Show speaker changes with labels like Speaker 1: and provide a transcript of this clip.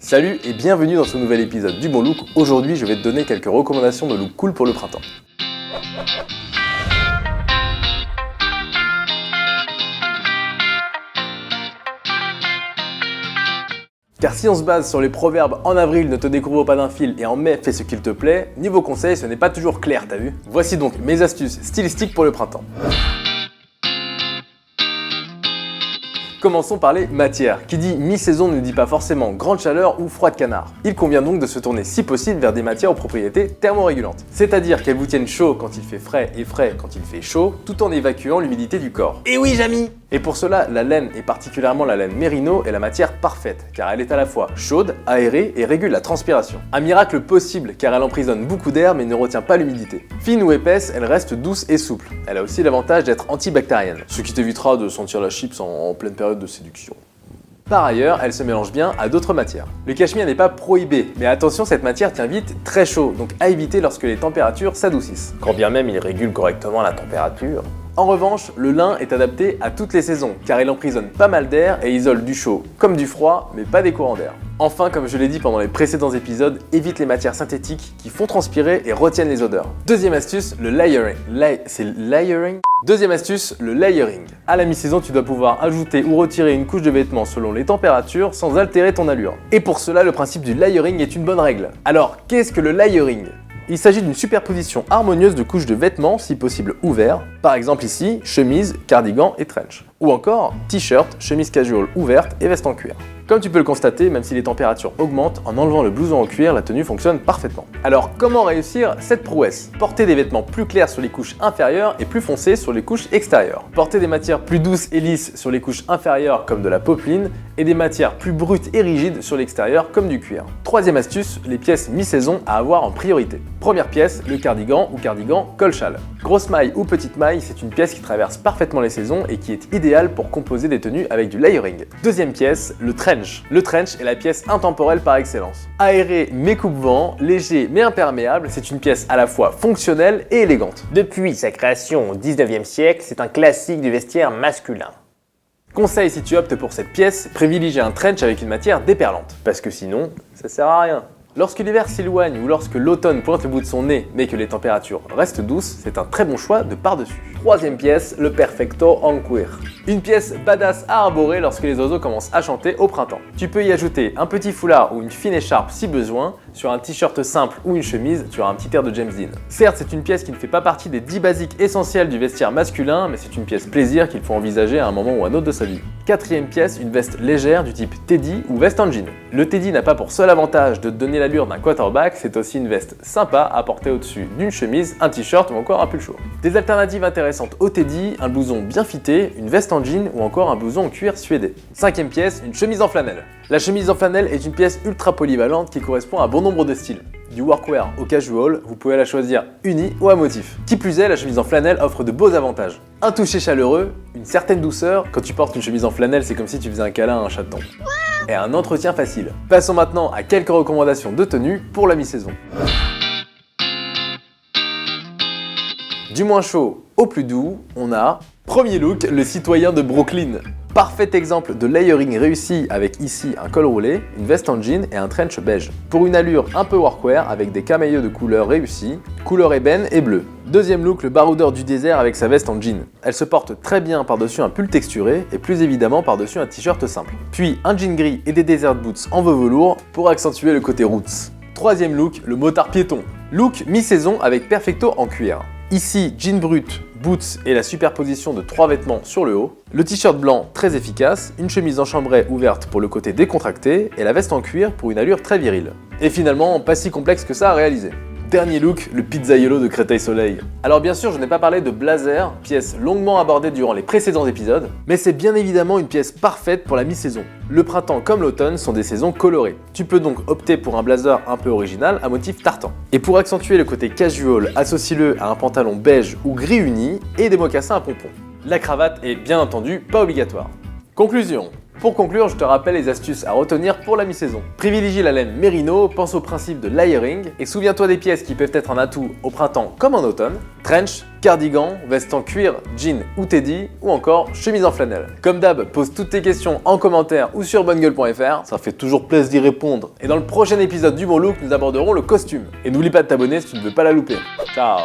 Speaker 1: Salut et bienvenue dans ce nouvel épisode du Bon Look. Aujourd'hui, je vais te donner quelques recommandations de look cool pour le printemps. Car si on se base sur les proverbes en avril ne te découvre pas d'un fil et en mai fais ce qu'il te plaît, niveau conseil ce n'est pas toujours clair, t'as vu? Voici donc mes astuces stylistiques pour le printemps. Commençons par les matières. Qui dit mi-saison ne dit pas forcément grande chaleur ou froid de canard. Il convient donc de se tourner si possible vers des matières aux propriétés thermorégulantes. C'est-à-dire qu'elles vous tiennent chaud quand il fait frais et frais quand il fait chaud, tout en évacuant l'humidité du corps. Et oui, Jamy! Et pour cela, la laine, et particulièrement la laine Merino, est la matière parfaite, car elle est à la fois chaude, aérée et régule la transpiration. Un miracle possible, car elle emprisonne beaucoup d'air mais ne retient pas l'humidité. Fine ou épaisse, elle reste douce et souple. Elle a aussi l'avantage d'être antibactérienne, ce qui t'évitera de sentir la chips en pleine période de séduction. Par ailleurs, elle se mélange bien à d'autres matières. Le cachemire n'est pas prohibé, mais attention, cette matière tient vite très chaud, donc à éviter lorsque les températures s'adoucissent. Quand bien même il régule correctement la température. En revanche, le lin est adapté à toutes les saisons, car il emprisonne pas mal d'air et isole du chaud, comme du froid, mais pas des courants d'air. Enfin, comme je l'ai dit pendant les précédents épisodes, évite les matières synthétiques qui font transpirer et retiennent les odeurs. Deuxième astuce, le layering. Deuxième astuce, le layering. À la mi-saison, tu dois pouvoir ajouter ou retirer une couche de vêtements selon les températures sans altérer ton allure. Et pour cela, le principe du layering est une bonne règle. Alors, qu'est-ce que le layering ? Il s'agit d'une superposition harmonieuse de couches de vêtements, si possible ouverts, par exemple ici, chemise, cardigan et trench. Ou encore, t-shirt, chemise casual ouverte et veste en cuir. Comme tu peux le constater, même si les températures augmentent, en enlevant le blouson en cuir, la tenue fonctionne parfaitement. Alors comment réussir cette prouesse? Porter des vêtements plus clairs sur les couches inférieures et plus foncés sur les couches extérieures. Porter des matières plus douces et lisses sur les couches inférieures comme de la popeline et des matières plus brutes et rigides sur l'extérieur comme du cuir. Troisième astuce, les pièces mi-saison à avoir en priorité. Première pièce, le cardigan ou cardigan col-châle. Grosse maille ou petite maille, c'est une pièce qui traverse parfaitement les saisons et qui est idéale pour composer des tenues avec du layering. Deuxième pièce, le trench. Le trench est la pièce intemporelle par excellence. Aéré mais coupe-vent, léger mais imperméable, c'est une pièce à la fois fonctionnelle et élégante.
Speaker 2: Depuis sa création au 19e siècle, c'est un classique du vestiaire masculin.
Speaker 1: Conseil si tu optes pour cette pièce, privilégie un trench avec une matière déperlante, parce que sinon, ça sert à rien. Lorsque l'hiver s'éloigne ou lorsque l'automne pointe le bout de son nez mais que les températures restent douces, c'est un très bon choix de par-dessus. Troisième pièce, le perfecto en cuir. Une pièce badass à arborer lorsque les oiseaux commencent à chanter au printemps. Tu peux y ajouter un petit foulard ou une fine écharpe si besoin. Sur un t-shirt simple ou une chemise, tu auras un petit air de James Dean. Certes, c'est une pièce qui ne fait pas partie des 10 basiques essentielles du vestiaire masculin, mais c'est une pièce plaisir qu'il faut envisager à un moment ou à un autre de sa vie. Quatrième pièce, une veste légère du type teddy ou veste en jean. Le teddy n'a pas pour seul avantage de te donner l'allure d'un quarterback, c'est aussi une veste sympa à porter au-dessus d'une chemise, un t-shirt ou encore un pull chaud. Des alternatives intéressantes au teddy, un blouson bien fité, une veste en jean ou encore un blouson en cuir suédé. Cinquième pièce, une chemise en flanelle. La chemise en flanelle est une pièce ultra polyvalente qui correspond à bon nombre de styles. Du workwear au casual, vous pouvez la choisir unie ou à motif. Qui plus est, la chemise en flanelle offre de beaux avantages. Un toucher chaleureux, une certaine douceur. Quand tu portes une chemise en flanelle, c'est comme si tu faisais un câlin à un chaton. Et un entretien facile. Passons maintenant à quelques recommandations de tenue pour la mi-saison. Du moins chaud au plus doux, on a premier look, le citoyen de Brooklyn. Parfait exemple de layering réussi avec ici un col roulé, une veste en jean et un trench beige. Pour une allure un peu workwear avec des camailleux de couleurs réussis, couleur ébène et bleu. Deuxième look, le baroudeur du désert avec sa veste en jean. Elle se porte très bien par-dessus un pull texturé et plus évidemment par-dessus un t-shirt simple. Puis un jean gris et des desert boots en velours pour accentuer le côté roots. Troisième look, le motard piéton. Look mi-saison avec perfecto en cuir. Ici, jean brut, boots et la superposition de 3 vêtements sur le haut, le t-shirt blanc très efficace, une chemise en chambray ouverte pour le côté décontracté et la veste en cuir pour une allure très virile. Et finalement, pas si complexe que ça à réaliser. Dernier look, le pizzaiolo de Créteil Soleil. Alors bien sûr, je n'ai pas parlé de blazer, pièce longuement abordée durant les précédents épisodes, mais c'est bien évidemment une pièce parfaite pour la mi-saison. Le printemps comme l'automne sont des saisons colorées. Tu peux donc opter pour un blazer un peu original à motif tartan. Et pour accentuer le côté casual, associe-le à un pantalon beige ou gris uni et des mocassins à pompons. La cravate est bien entendu pas obligatoire. Conclusion. Pour conclure, je te rappelle les astuces à retenir pour la mi-saison. Privilégie la laine Merino, pense au principe de layering et souviens-toi des pièces qui peuvent être un atout au printemps comme en automne. Trench, cardigan, veste en cuir, jean ou teddy ou encore chemise en flanelle. Comme d'hab, pose toutes tes questions en commentaire ou sur bonnegueule.fr, ça fait toujours plaisir d'y répondre. Et dans le prochain épisode du Bon Look, nous aborderons le costume. Et n'oublie pas de t'abonner si tu ne veux pas la louper. Ciao.